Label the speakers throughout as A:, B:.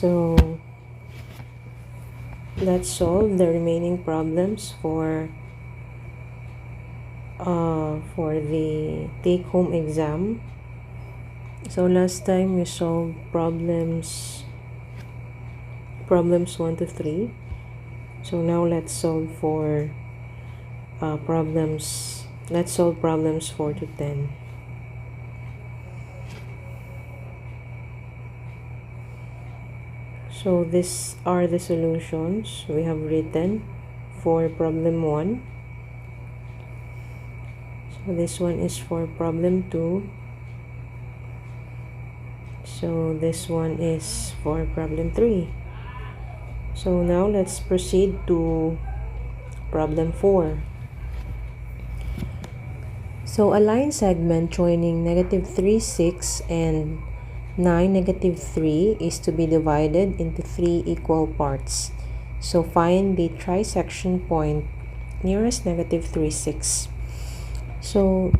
A: So let's solve the remaining problems for the take-home exam. So last time we solved problems 1 to 3. So now let's solve problems 4 to 10. So these are the solutions we have written for problem 1. So this one is for problem 2. So this one is for problem 3. So now let's proceed to problem 4. So a line segment joining -3, 6 and 9, -3 is to be divided into 3 equal parts. So find the trisection point nearest -3, 6. So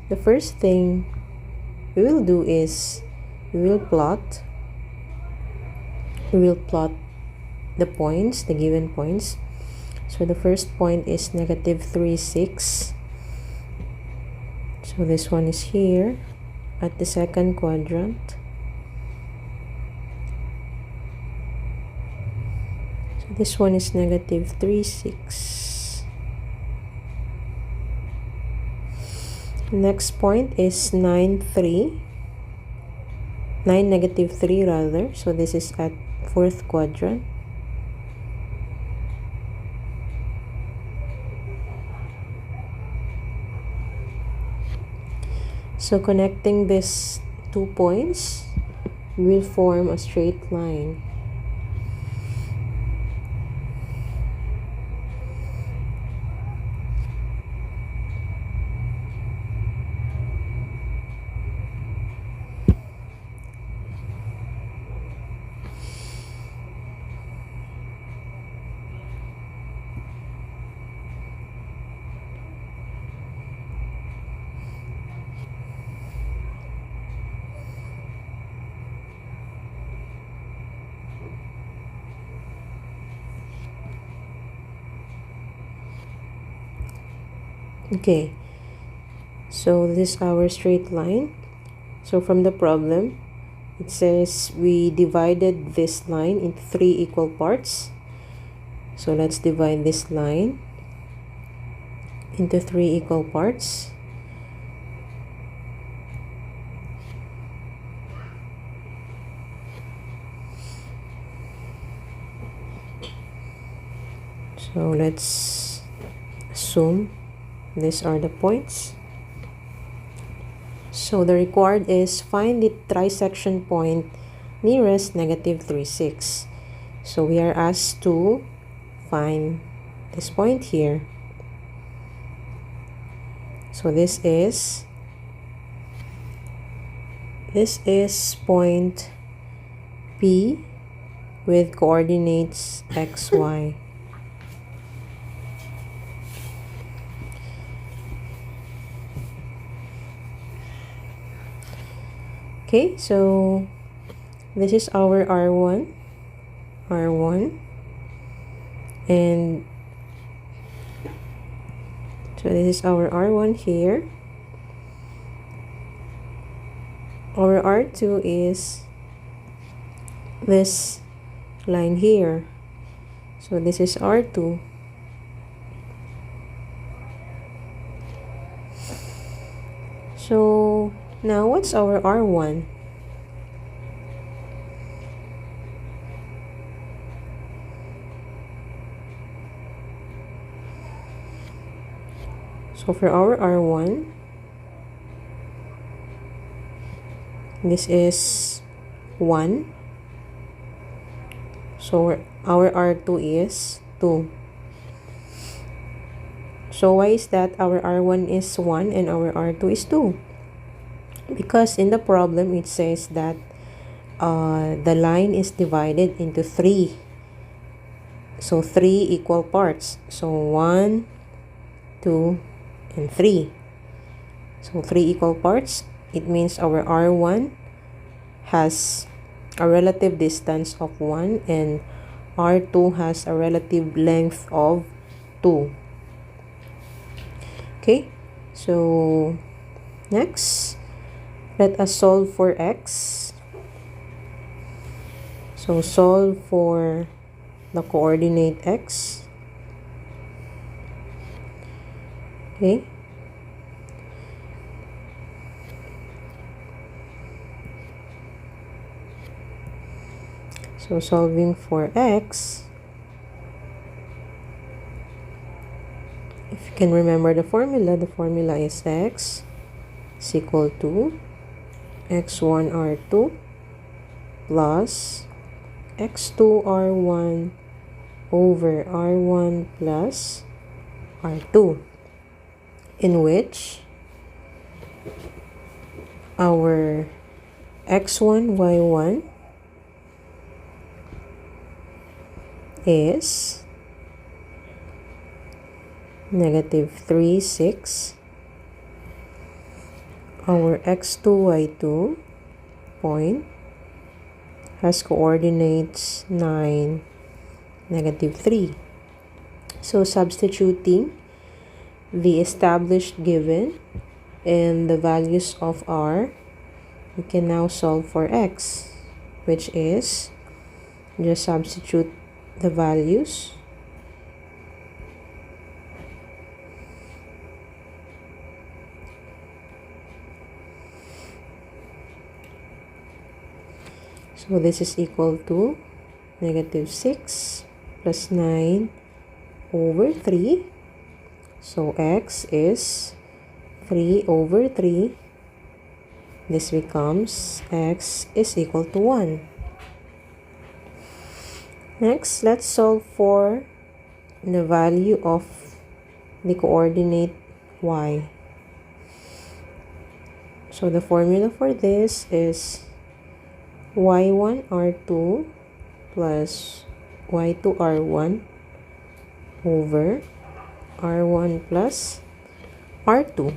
A: the first thing we will do is we will plot the points, the given points. So the first point is -3, 6. So this one is here at the second quadrant. So this one is -3, 6. Next point is 9, 3. 9, -3 rather. So this is at fourth quadrant. So connecting these 2 points will form a straight line. Okay, so this is our straight line. So from the problem, it says we divided this line into 3 equal parts. So let's divide this line into 3 equal parts. So let's assume these are the points. So the required is find the trisection point nearest -3, 6. So we are asked to find this point here. So this is point P with coordinates x, y. Okay, so this is our R1, and so this is our R1 here. Our R2 is this line here. So this is R2. So now what's our R1? So for our R1, this is 1. So our R2 is 2. So why is that our R1 is 1 and our R2 is 2? Because in the problem it says that the line is divided into 3. So 3 equal parts. So 1, 2, and 3. So 3 equal parts. It means our R1 has a relative distance of 1 and R2 has a relative length of 2. Okay, so next, let us solve for x. So solve for the coordinate x. Okay. So solving for x, if you can remember the formula is x is equal to x1 r2 plus x2 r1 over r1 plus r2, in which our x1 y1 is negative 3, 6. Our x2, y2 point has coordinates 9, negative 3. So substituting the established given and the values of r, we can now solve for x, which is just substitute the values. So this is equal to negative 6 plus 9 over 3. So x is 3 over 3. This becomes x is equal to 1. Next, let's solve for the value of the coordinate y. So the formula for this is y1 r2 plus y2 r1 over r1 plus r2.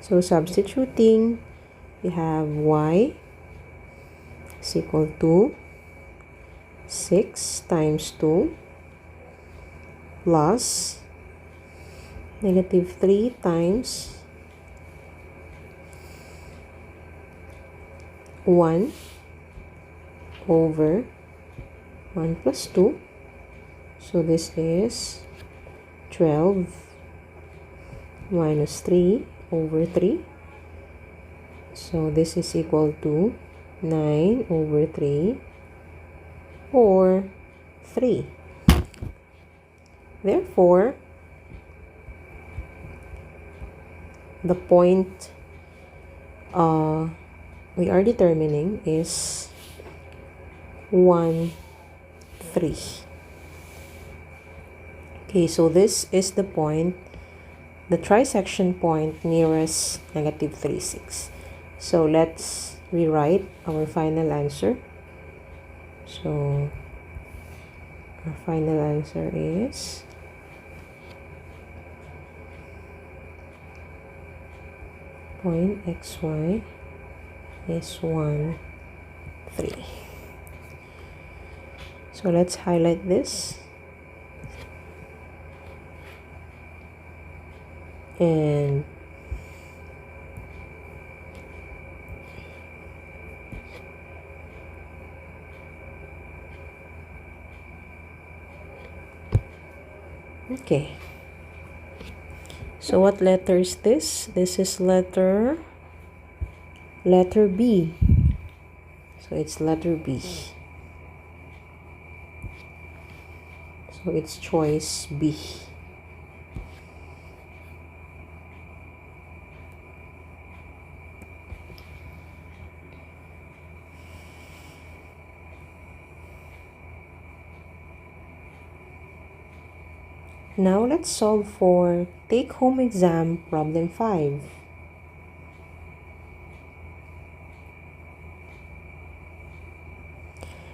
A: So substituting, we have y is equal to 6 times 2 plus negative 3 times 1 over 1 plus 2. So this is 12 minus 3 over 3. So this is equal to 9 over 3 or 3. Therefore, the point we are determining is 1, 3. Okay, so this is the point, the trisection point nearest negative 3, 6. So let's rewrite our final answer. So our final answer is point xy is 1, 3. So let's highlight this and okay. So what letter is this? This is letter B. So it's letter B. So it's choice B. Now let's solve for take-home exam problem 5.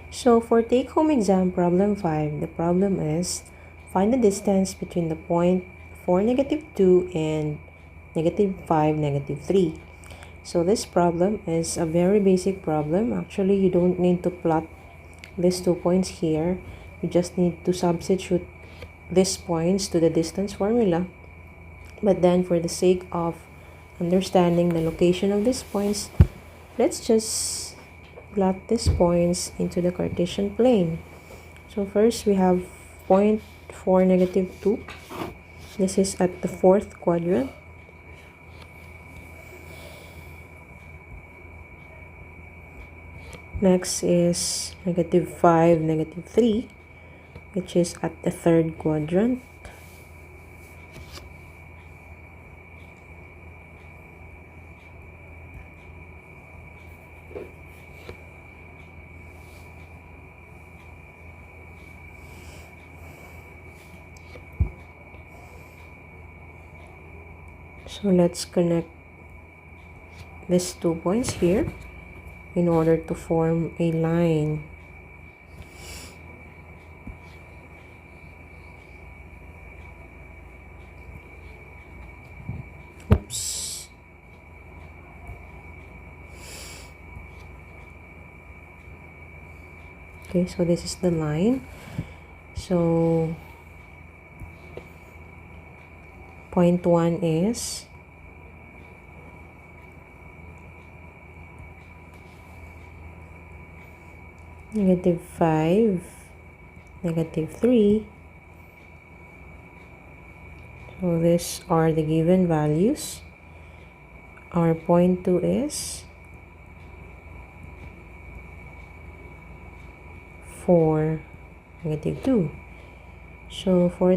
A: So for take-home exam problem 5, the problem is find the distance between the point 4, negative 2 and negative 5, negative 3. So this problem is a very basic problem. Actually, you don't need to plot these 2 points here. You just need to substitute these points to the distance formula. But then for the sake of understanding the location of these points, let's just plot these points into the Cartesian plane. So first we have point 4, -2. This is at the 4th quadrant. Next is -5, -3, which is at the 3rd quadrant. So let's connect these 2 points here in order to form a line. Oops. Okay, so this is the line. So point 1 is -5, -3. So these are the given values. Our point 2 is 4, -2. So for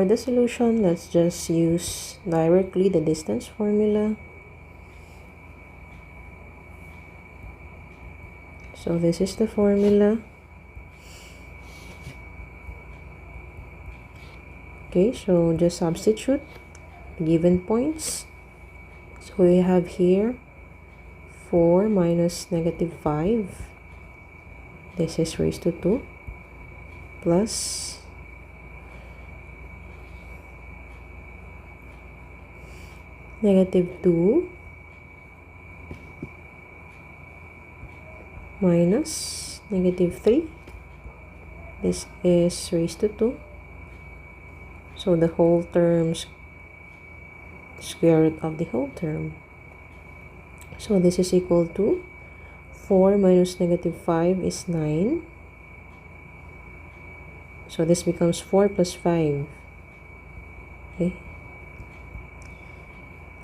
A: the solution, let's just use directly the distance formula. So this is the formula. Okay, so just substitute given points. So we have here 4 minus -5. This is raised to 2 plus -2 minus -3. This is raised to 2. So the whole term's square root of the whole term. So this is equal to 4 minus -5 is 9. So this becomes 4 plus 5. Okay.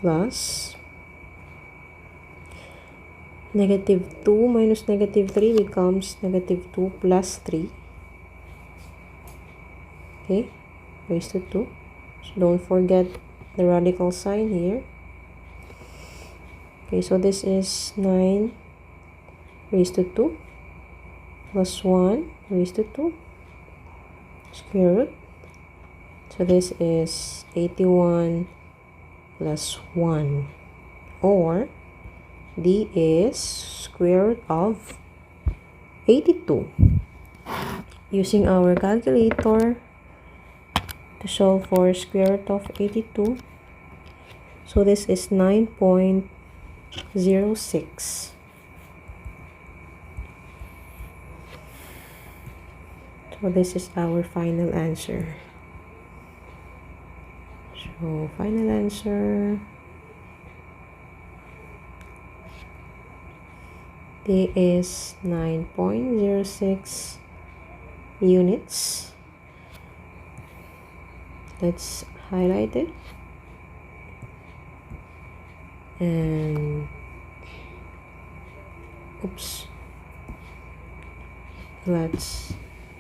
A: Plus -2 minus -3 becomes -2 plus 3. Okay, raised to 2. So don't forget the radical sign here. Okay, so this is 9 raised to 2 plus 1 raised to 2 square root. So this is 81 plus 1, or D is square root of 82. Using our calculator to solve for square root of 82, so this is 9.06. So this is our final answer. So final answer, D is 9.06 units. Let's highlight it and oops, let's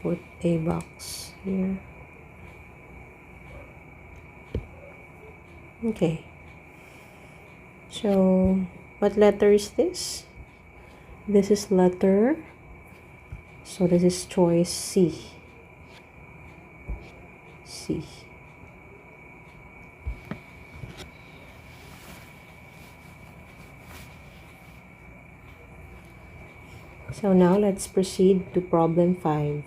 A: put a box here. Okay, so what letter is this? This is letter, so this is choice C. C. So now let's proceed to problem 5.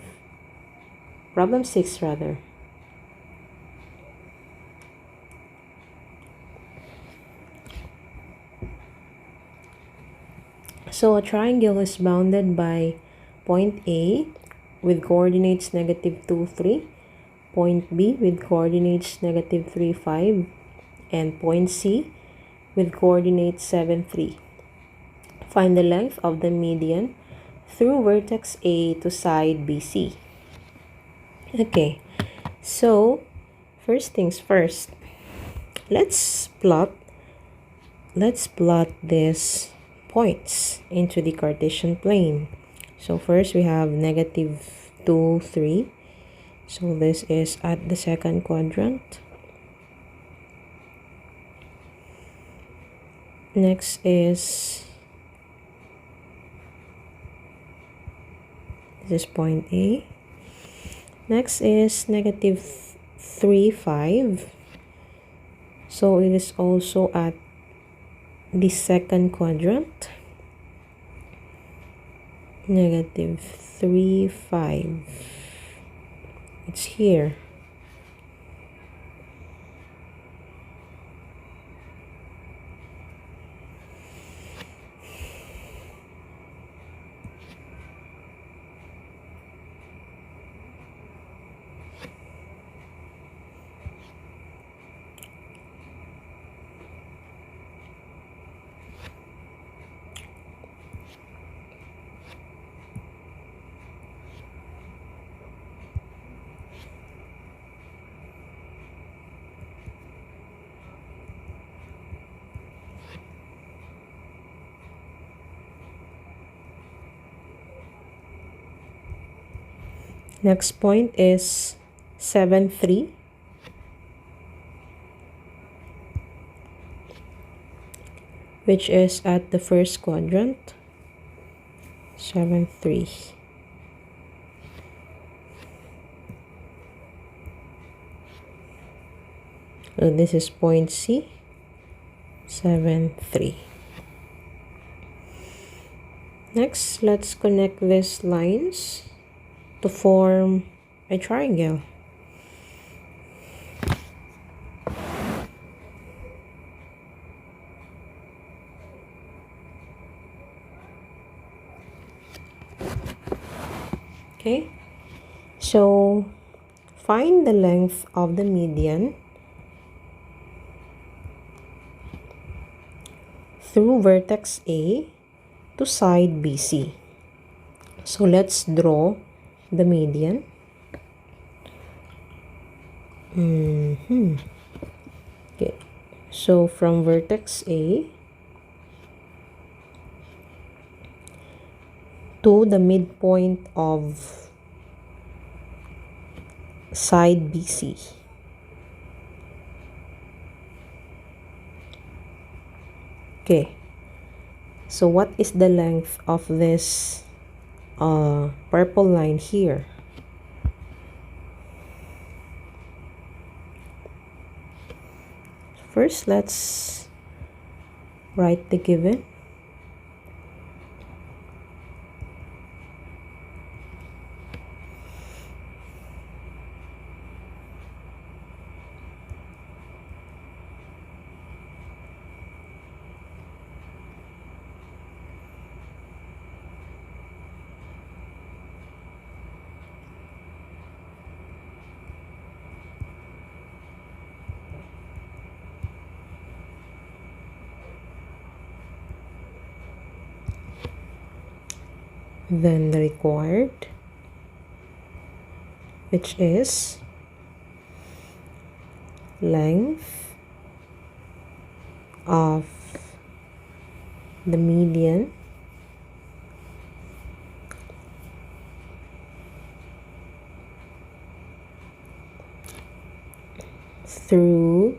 A: Problem 6 rather. So a triangle is bounded by point A with coordinates -2, 3, point B with coordinates -3, 5, and point C with coordinates 7, 3. Find the length of the median through vertex A to side BC. Okay, so first things first, let's plot these points into the Cartesian plane. So first we have -2, 3. So this is at the second quadrant. Next is this is point A. Next is -3, 5. So it is also at the second quadrant. -3, 5. It's here. Next point is 7, 3. Which is at the first quadrant. 7, 3. So this is point C. 7, 3. Next, let's connect these lines to form a triangle. Okay, so find the length of the median through vertex A to side BC. So let's draw the median. Okay, so from vertex A to the midpoint of side BC. Okay, so what is the length of this purple line here? First, let's write the given. Then the required, which is length of the median through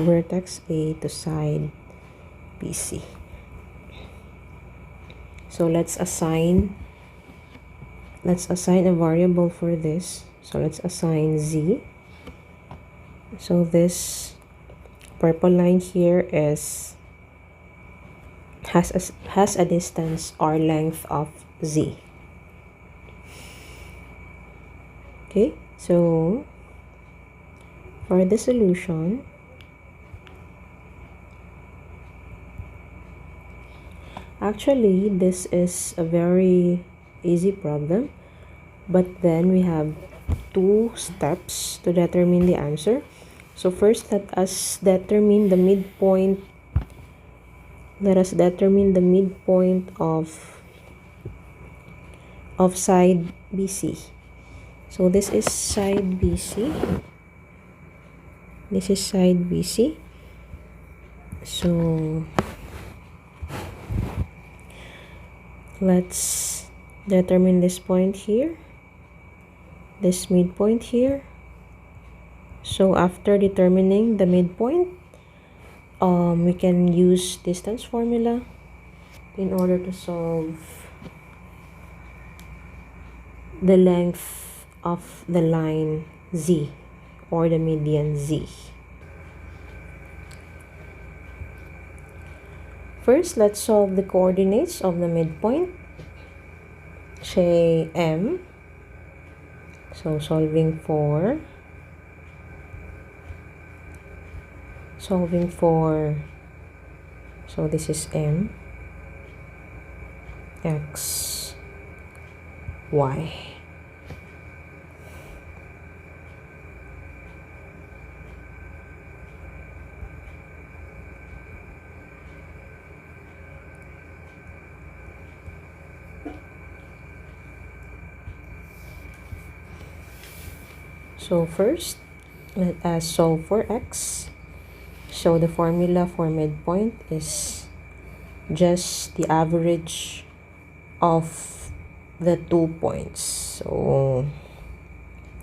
A: vertex A to side BC. So let's assign a variable for this. So let's assign Z. So this purple line here has a distance or length of Z. Okay, so for the solution, actually this is a very easy problem, but then we have 2 steps to determine the answer. So first, let us determine the midpoint. Let us determine the midpoint of side BC. So this is side BC. This is side BC. So let's determine this point here, this midpoint here. So after determining the midpoint, we can use distance formula in order to solve the length of the line Z or the median Z. First, let's solve the coordinates of the midpoint, say M. So solving for so this is M, X, Y. So first, let us solve for X. So the formula for midpoint is just the average of the 2 points. So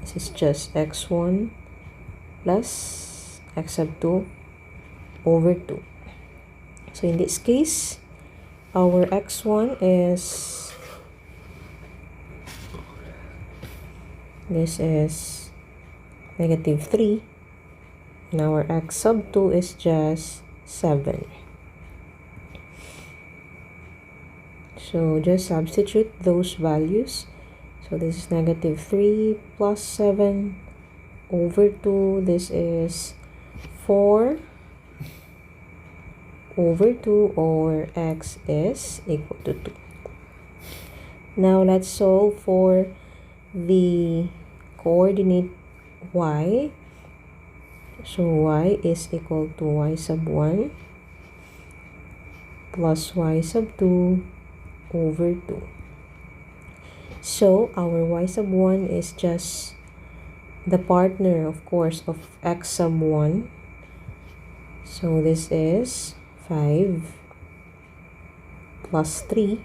A: this is just x1 plus x sub 2 over 2. So in this case, our x1 is, this is -3, and our x sub 2 is just 7. So just substitute those values. So this is -3 plus 7 over 2. This is 4 over 2, or x is equal to 2. Now let's solve for the coordinate y. So y is equal to y sub 1 plus y sub 2 over 2. So our y sub 1 is just the partner, of course, of x sub 1. So this is 5 plus 3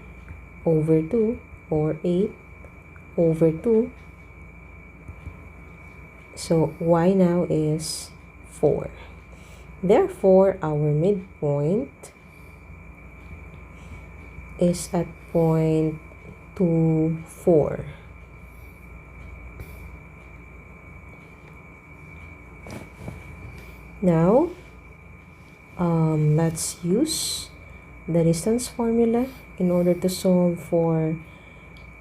A: over 2, or 8 over 2. So y now is 4. Therefore, our midpoint is at point 2, 4. Now, let's use the distance formula in order to solve for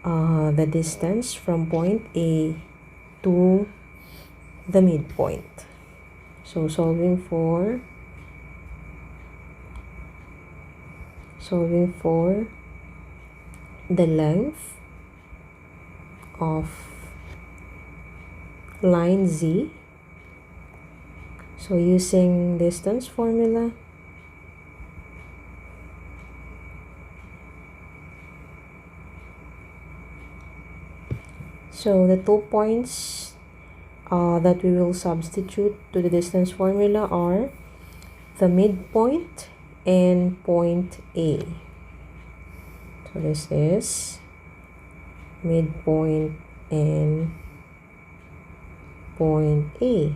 A: the distance from point A to the midpoint. So solving for the length of line Z. So using distance formula, so the 2 points that we will substitute to the distance formula are the midpoint and point A. So this is midpoint and point A.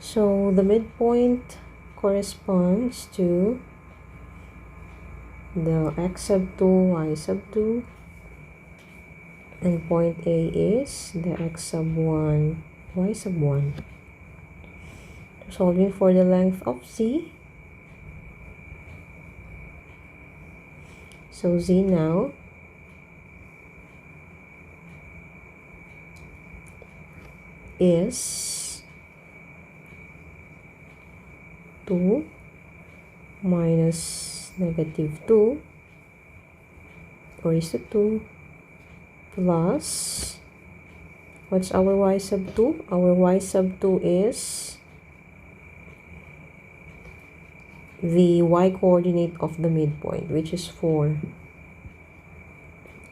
A: So the midpoint corresponds to the x sub 2, y sub 2, and point A is the x sub 1, y sub 1. Solving for the length of z. So z now is 2 minus negative 2 raised to 2 plus, what's our y sub 2? Our y sub 2 is the y coordinate of the midpoint, which is 4.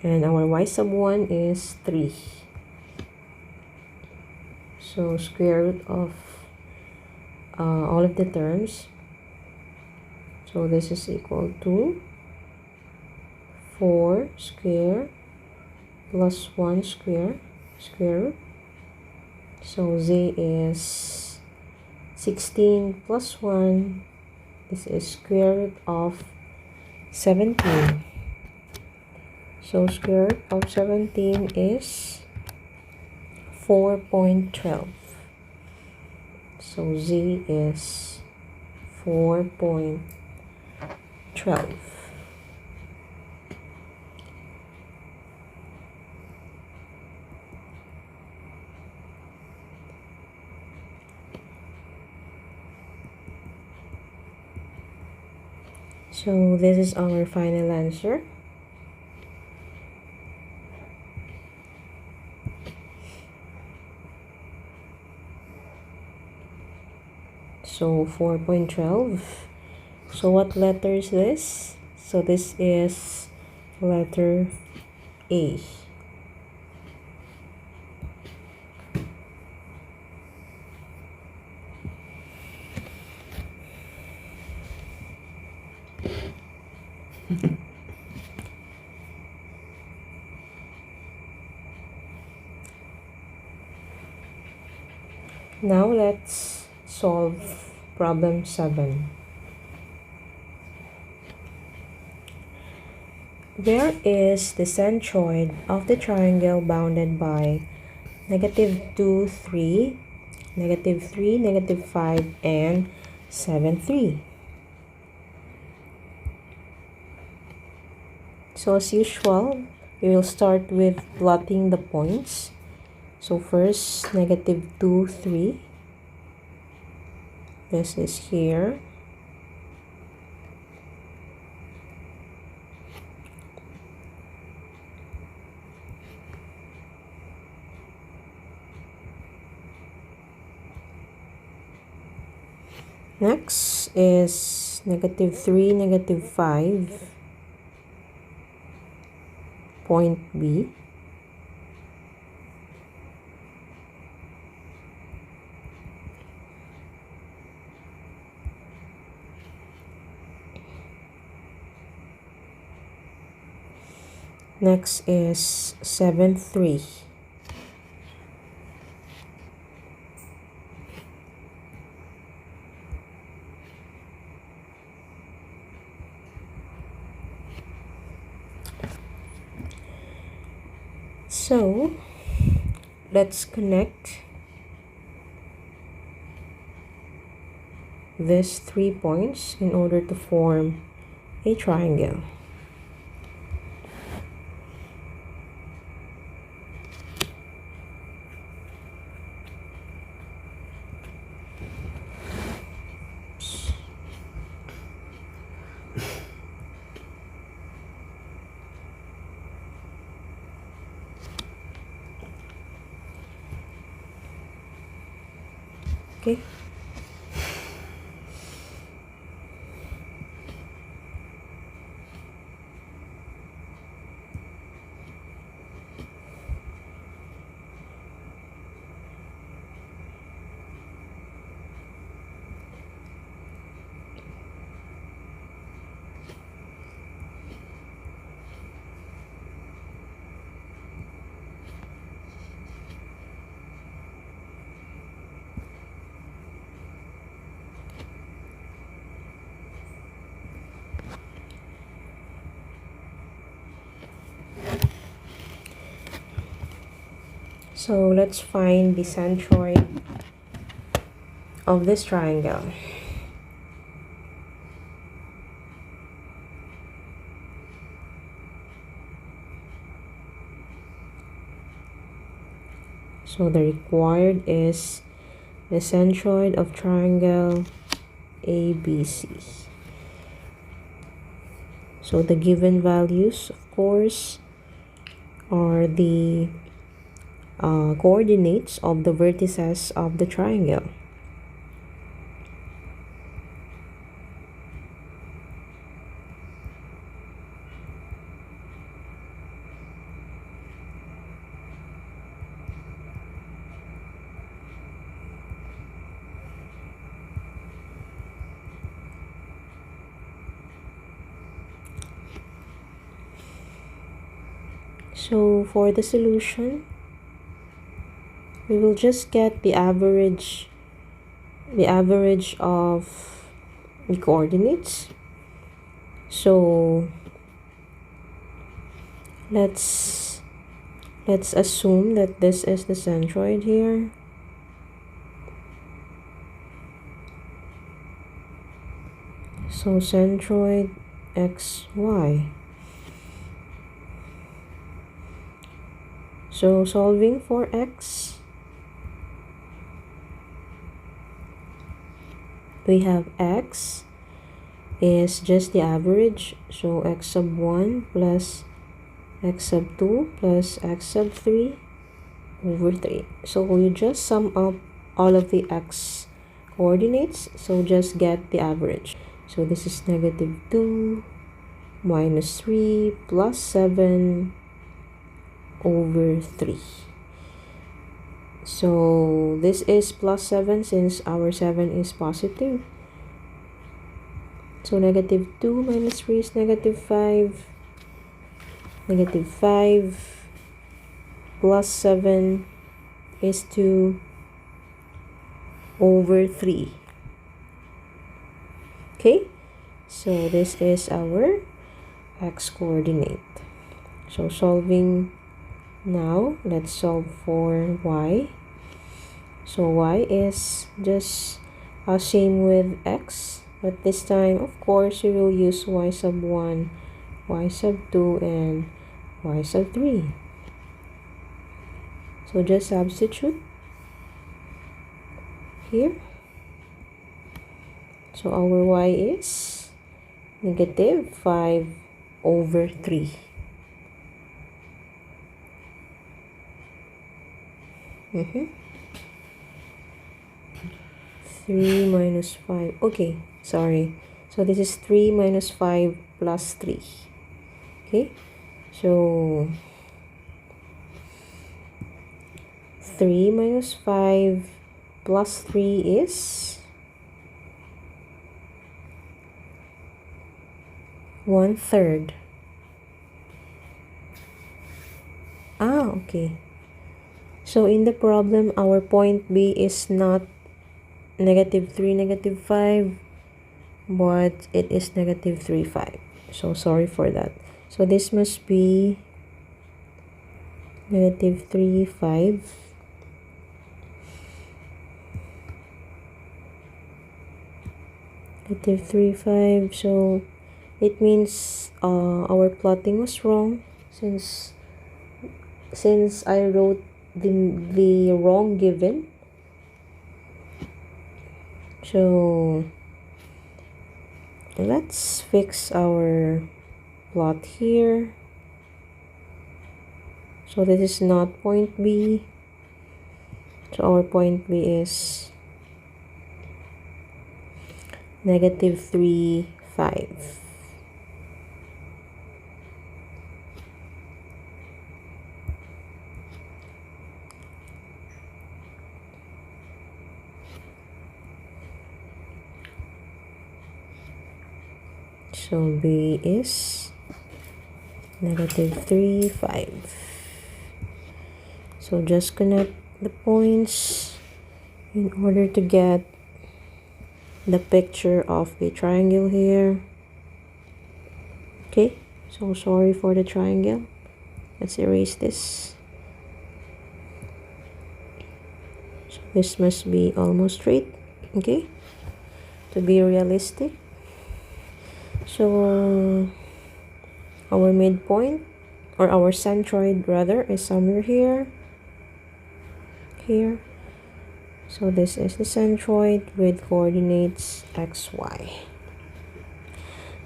A: And our y sub 1 is 3. So square root of all of the terms. So this is equal to 4 square plus 1 square root. So z is 16 plus 1. This is square root of 17. So square root of 17 is 4.12. So z is 4.12. So this is our final answer. So 4.12. So what letter is this? So this is letter A. Now let's solve problem 7. Where is the centroid of the triangle bounded by negative 2, 3, negative 3, negative 5, and 7, 3? So as usual, we will start with plotting the points. So first, negative 2, 3. This is here. Next is negative 3, negative 5, point B. Next is 7, 3. So let's connect these 3 points in order to form a triangle. Okay. So let's find the centroid of this triangle. So the required is the centroid of triangle ABC. So the given values, of course, are the coordinates of the vertices of the triangle. So for the solution, we will just get the average of the coordinates. So let's assume that this is the centroid here. So centroid xy. So solving for x, we have x is just the average, so x sub 1 plus x sub 2 plus x sub 3 over 3. So you just sum up all of the x coordinates, so just get the average. So this is negative 2 minus 3 plus 7 over 3. So this is plus 7 since our 7 is positive. So negative 2 minus 3 is negative 5. Negative 5 plus 7 is 2 over 3. Okay, so this is our x coordinate. So solving now, let's solve for y. So y is just same with x, but this time, of course, we will use y sub 1, y sub 2, and y sub 3. So just substitute here. So our y is negative 5 over 3. Mm-hmm. 3 minus 5. Okay, sorry. So this is 3 minus 5 plus 3. Okay, so 3 minus 5 plus 3 is 1/3. Okay. So in the problem, our point B is not negative 3, negative 5, but it is negative 3, 5. So sorry for that. So this must be negative 3, 5. Negative 3, 5. So it means our plotting was wrong since I wrote the wrong given. So let's fix our plot here. So this is not point B. So our point B is negative 3, 5. So B is negative 3, 5. So just connect the points in order to get the picture of the triangle here. Okay, so sorry for the triangle. Let's erase this. This must be almost straight, okay, to be realistic. So our midpoint, or our centroid rather, is somewhere here. So this is the centroid with coordinates xy.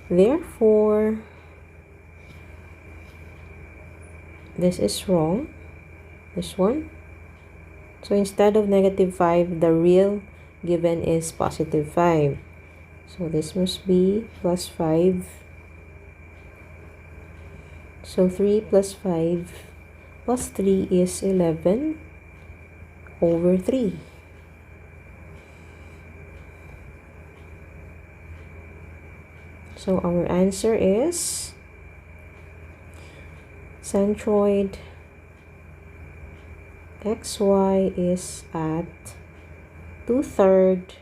A: Therefore, this is wrong, this one. So instead of -5, the real given is +5. So this must be +5. So 3 plus 5 plus 3 is 11/3. So our answer is centroid xy is at 2/3.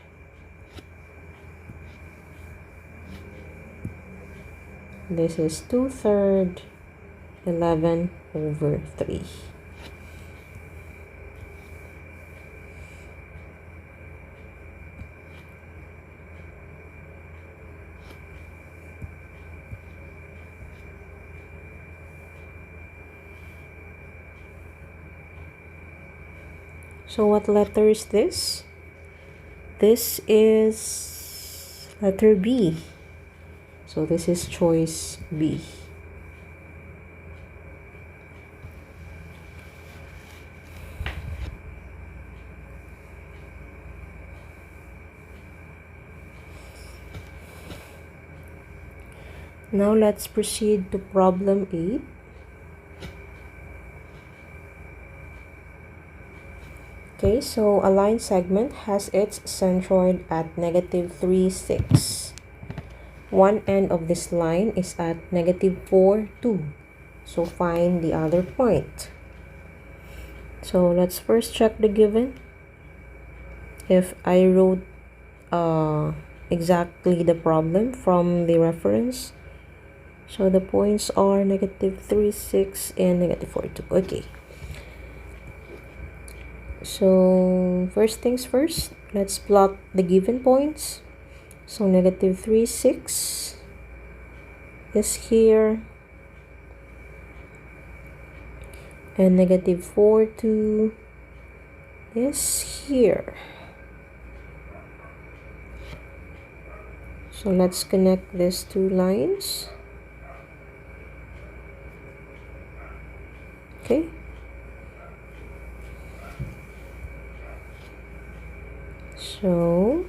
A: This is 2/3 11/3. So what letter is this? This is letter B. So this is choice B. Now let's proceed to problem 8. Okay, so a line segment has its centroid at -3, 6. One end of this line is at -4, 2. So find the other point. So let's first check the given. If I wrote exactly the problem from the reference, so the points are -3, 6 and -4, 2. Okay. So first things first, let's plot the given points. So -3, 6 is here, and -4, 2 is here. So let's connect these two lines. Okay. So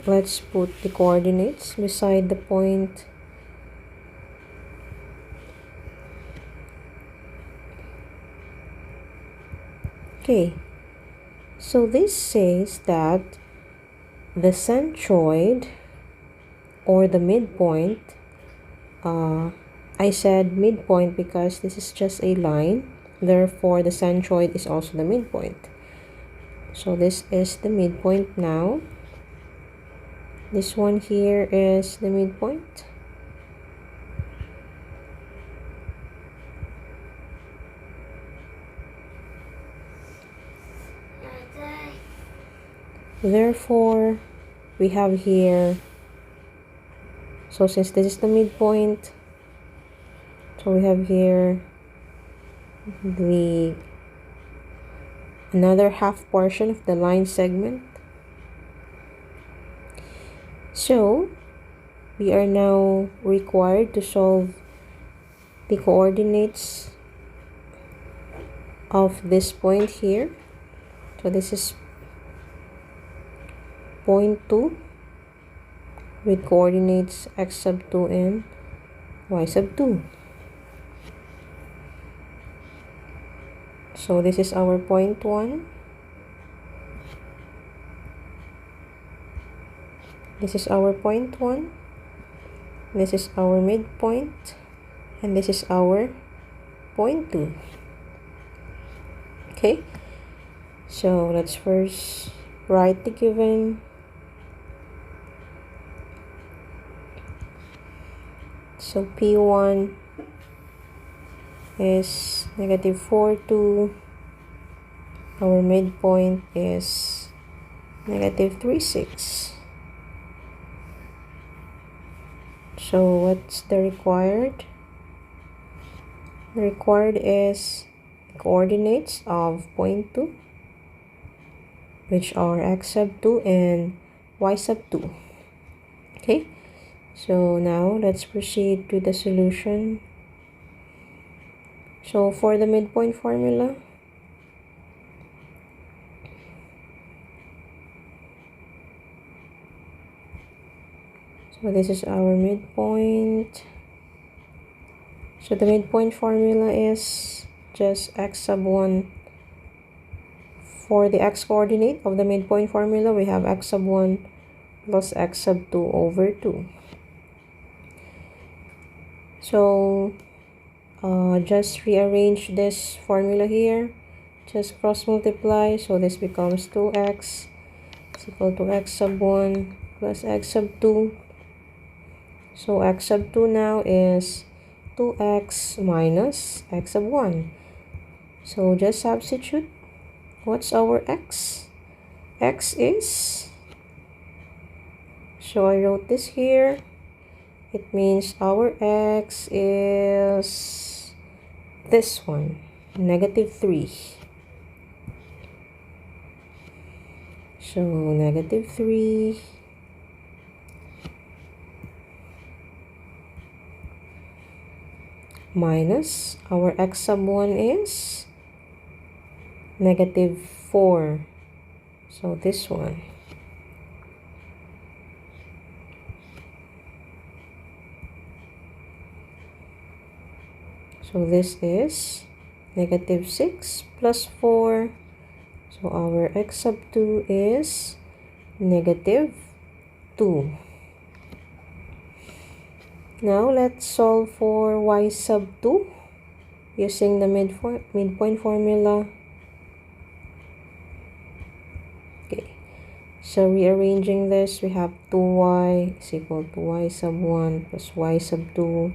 A: let's put the coordinates beside the point. Okay, so this says that the centroid, or the midpoint, I said midpoint because this is just a line, therefore the centroid is also the midpoint. So this is the midpoint now. This one here is the midpoint. Therefore, we have here, so since this is the midpoint, so we have here the another half portion of the line segment. So we are now required to solve the coordinates of this point here. So this is point 2 with coordinates x sub 2 and y sub 2. So this is our point 1. This is our point 1. This is our midpoint. And this is our point 2. Okay. So let's first write the given. So P1 is -4, 2. Our midpoint is negative 3, 6. So what's the required? The required is coordinates of point 2, which are x sub 2 and y sub 2. Okay, so now let's proceed to the solution. So for the midpoint formula, so this is our midpoint. So the midpoint formula is just x sub 1. For the x coordinate of the midpoint formula, we have x sub 1 plus x sub 2 over 2. So just rearrange this formula here. Just cross multiply. So this becomes 2x is equal to x sub 1 plus x sub 2. So x sub 2 now is 2x minus x sub 1. So just substitute. What's our x? X is, so I wrote this here. It means our x is this one, negative 3. So negative 3 minus our x sub 1 is negative 4. So this one. So this is negative 6 plus 4. So our x sub 2 is negative 2. Now let's solve for y sub 2 using the midpoint formula. Okay, so rearranging this, we have 2y is equal to y sub 1 plus y sub 2.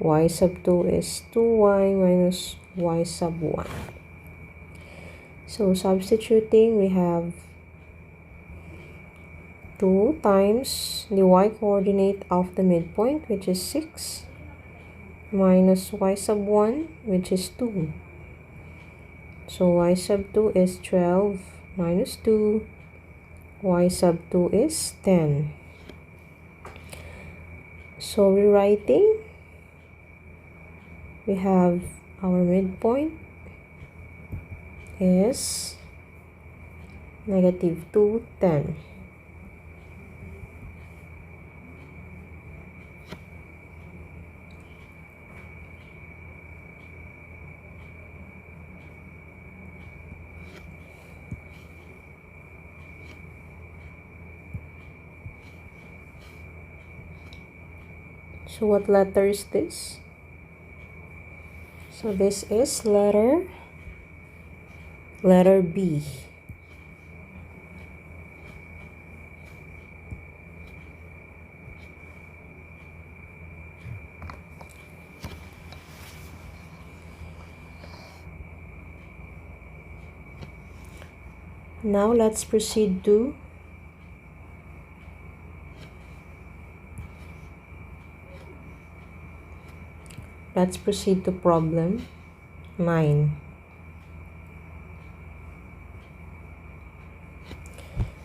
A: Y sub 2 is 2y minus y sub 1. So substituting, we have 2 times the y coordinate of the midpoint, which is 6, minus y sub 1, which is 2. So y sub 2 is 12 minus 2. Y sub 2 is 10. So rewriting, we have our midpoint is negative 2, 10. So what letter is this? So this is letter B. Now let's proceed to problem 9.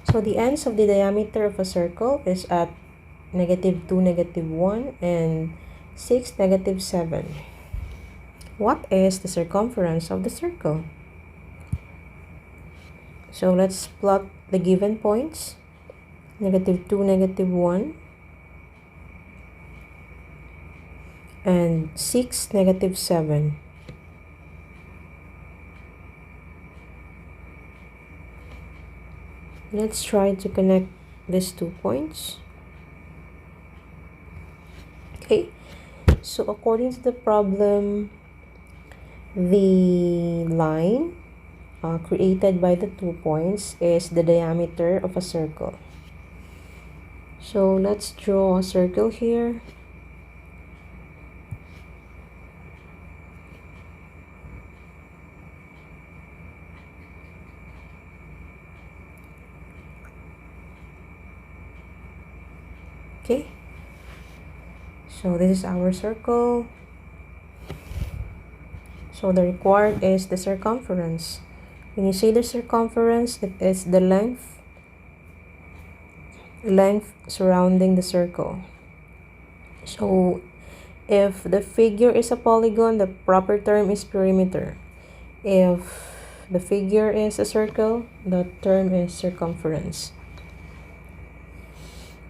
A: So the ends of the diameter of a circle is at negative 2, negative 1, and 6, negative 7. What is the circumference of the circle? So let's plot the given points. Negative 2, negative 1, and 6, negative 7. Let's try to connect these 2 points. Okay, so according to the problem, the line created by the 2 points is the diameter of a circle. So let's draw a circle here. Okay, so this is our circle. So the required is the circumference. When you say the circumference, it is the length surrounding the circle. So if the figure is a polygon, the proper term is perimeter. If the figure is a circle, the term is circumference.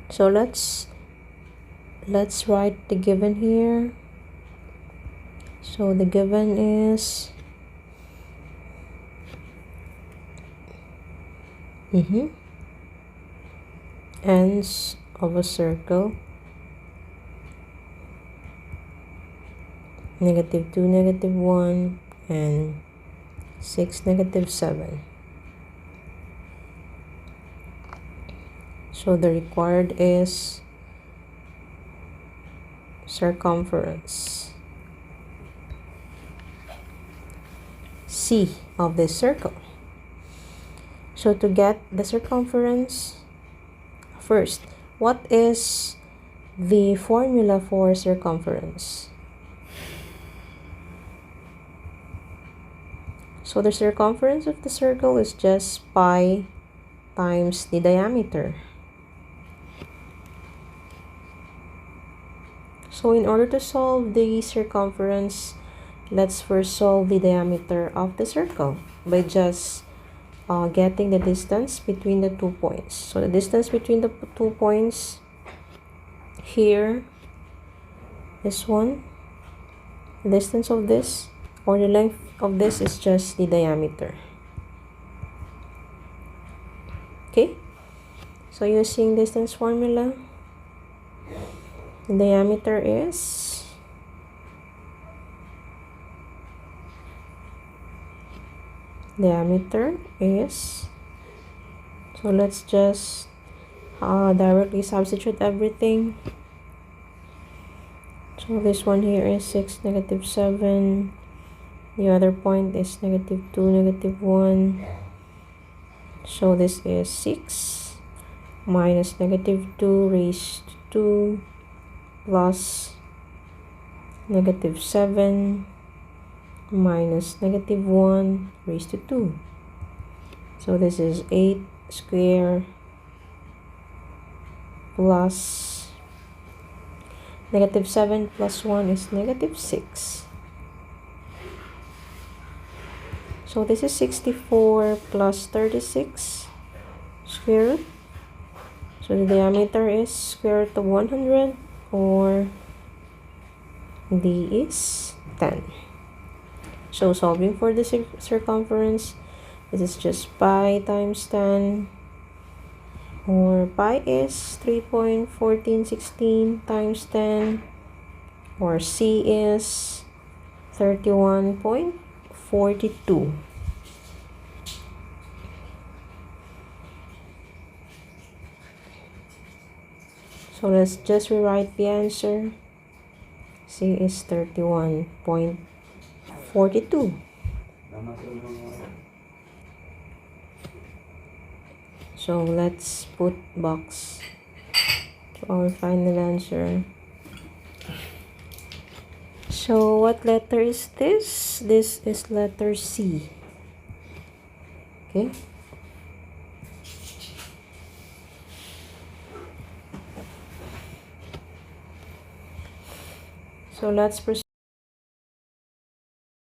A: So let's write the given here. So the given is ends of a circle, -2, -1, and 6, -7. So the required is circumference C of this circle. So to get the circumference, first, what is the formula for circumference? So the circumference of the circle is just pi times the diameter. So in order to solve the circumference, let's first solve the diameter of the circle by just getting the distance between the 2 points. So the distance between the 2 points here is 1. The distance of this, or the length of this, is just the diameter. Okay, so using distance formula, the diameter is so let's just directly substitute everything. So this one here is 6, -7. The other point is -2, -1. So this is 6 minus -2 raised to 2 plus -7 minus -1 raised to 2. So this is 8 square plus -7 plus 1 is -6. So this is 64 plus 36 square root. So the diameter is square root of 100, or D is 10. So solving for the circumference, this is just pi times 10, or pi is 3.1416 times 10, or C is 31.42. So let's just rewrite the answer. C is 31.42. So let's put box to our final answer. So what letter is this? This is letter C. Okay. So let's proceed.